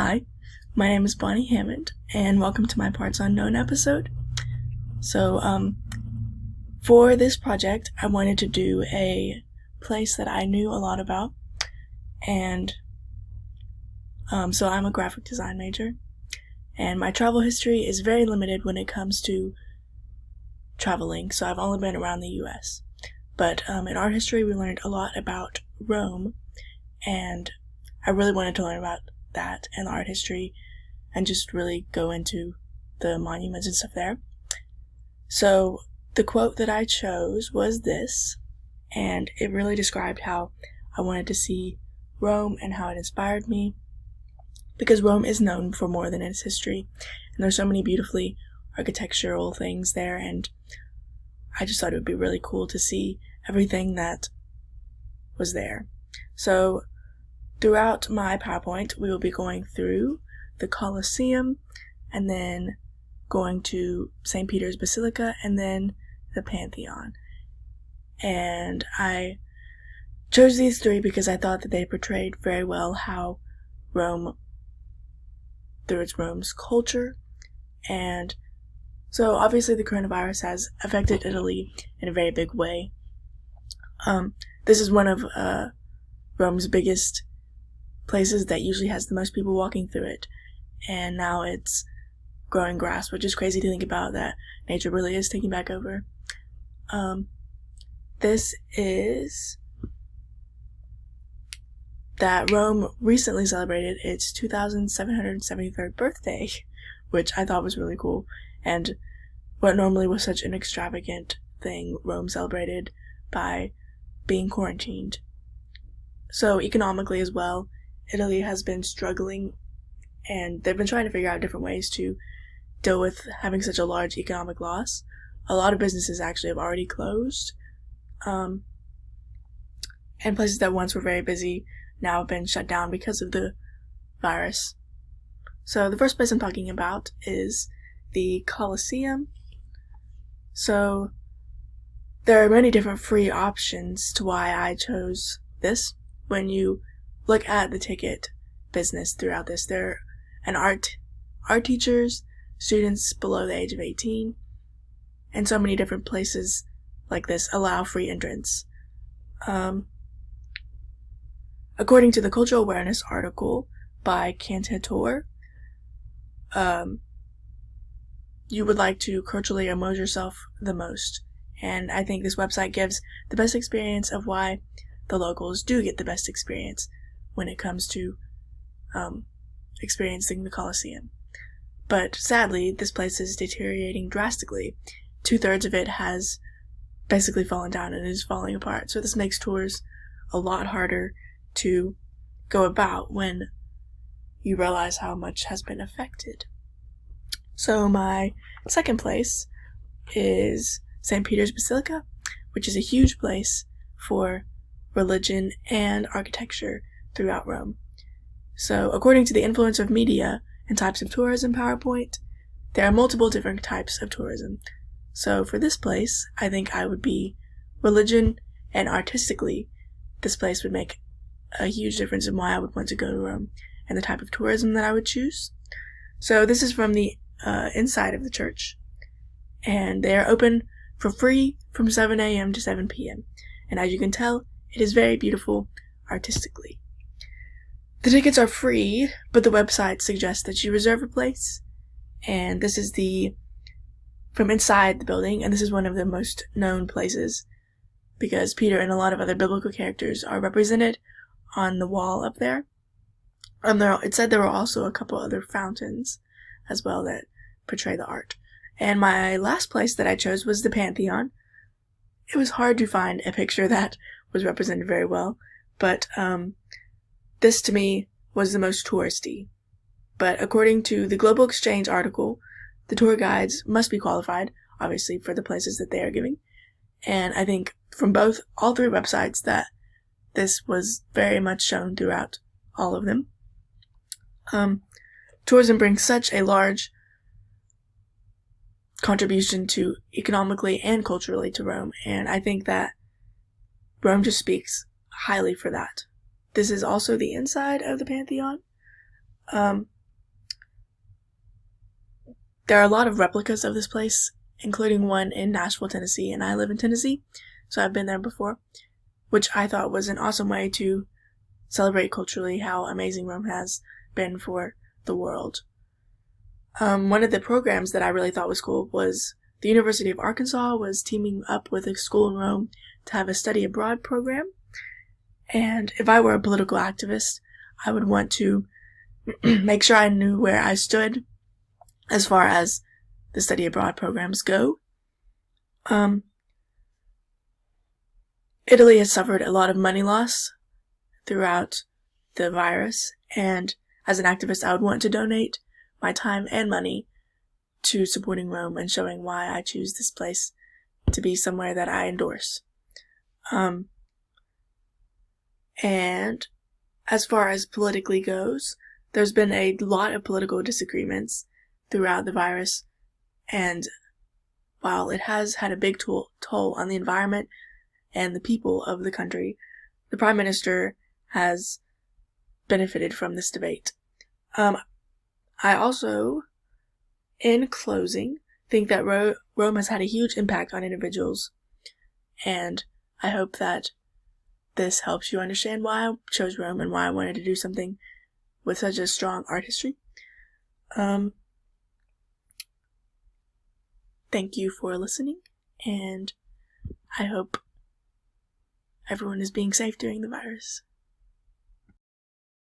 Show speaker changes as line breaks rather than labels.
Hi, my name is Bonnie Hammond, and welcome to my Parts Unknown episode. For this project, I wanted to do a place that I knew a lot about, and so I'm a graphic design major, and my travel history is very limited when it comes to traveling, so I've only been around the US. But in art history, we learned a lot about Rome, and I really wanted to learn about that and art history and just really go into the monuments and stuff there. So the quote that I chose was this, and it really described how I wanted to see Rome and how it inspired me, because Rome is known for more than its history, and there's so many beautifully architectural things there, and I just thought it would be really cool to see everything that was there. So throughout my PowerPoint, we will be going through the Colosseum, and then going to St. Peter's Basilica, and then the Pantheon. And I chose these three because I thought that they portrayed very well how Rome, through Rome's culture, and so obviously the coronavirus has affected Italy in a very big way. This is one of Rome's biggest places that usually has the most people walking through it, and now it's growing grass, which is crazy to think about, that nature really is taking back over. This is that Rome recently celebrated its 2,773rd birthday, which I thought was really cool, and what normally was such an extravagant thing, Rome celebrated by being quarantined. So economically as well, Italy has been struggling, and they've been trying to figure out different ways to deal with having such a large economic loss. A lot of businesses actually have already closed, and places that once were very busy now have been shut down because of the virus. So the first place I'm talking about is the Colosseum. So there are many different free options to why I chose this. When you look at the ticket business throughout this, there are art teachers, students below the age of 18, and so many different places like this allow free entrance. According to the Cultural Awareness article by Cantator, you would like to culturally immerse yourself the most, and I think this website gives the best experience of why the locals do get the best experience when it comes to experiencing the Colosseum. But sadly, this place is deteriorating drastically. 2/3 of it has basically fallen down and is falling apart. So this makes tours a lot harder to go about when you realize how much has been affected. So my second place is St. Peter's Basilica, which is a huge place for religion and architecture throughout Rome. So according to the influence of media and types of tourism PowerPoint, there are multiple different types of tourism. So for this place, I think I would be religion, and artistically, this place would make a huge difference in why I would want to go to Rome and the type of tourism that I would choose. So this is from the inside of the church, and they are open for free from 7 a.m. to 7 p.m. And as you can tell, it is very beautiful artistically. The tickets are free, but the website suggests that you reserve a place, and this is from inside the building, and this is one of the most known places because Peter and a lot of other biblical characters are represented on the wall up there. It said there were also a couple other fountains as well that portray the art. And my last place that I chose was the Pantheon. It was hard to find a picture that was represented very well, but this to me was the most touristy. But according to the Global Exchange article, the tour guides must be qualified, obviously, for the places that they are giving. And I think from all three websites that this was very much shown throughout all of them. Tourism brings such a large contribution to economically and culturally to Rome, and I think that Rome just speaks highly for that. This is also the inside of the Pantheon. There are a lot of replicas of this place, including one in Nashville, Tennessee, and I live in Tennessee, so I've been there before, which I thought was an awesome way to celebrate culturally how amazing Rome has been for the world. One of the programs that I really thought was cool was the University of Arkansas was teaming up with a school in Rome to have a study abroad program. And if I were a political activist, I would want to make sure I knew where I stood as far as the study abroad programs go. Italy has suffered a lot of money loss throughout the virus, and as an activist, I would want to donate my time and money to supporting Rome and showing why I choose this place to be somewhere that I endorse. And as far as politically goes, there's been a lot of political disagreements throughout the virus, and while it has had a big toll on the environment and the people of the country, the Prime Minister has benefited from this debate. I also, in closing, think that Rome has had a huge impact on individuals, and I hope that this helps you understand why I chose Rome and why I wanted to do something with such a strong art history. Thank you for listening, and I hope everyone is being safe during the virus.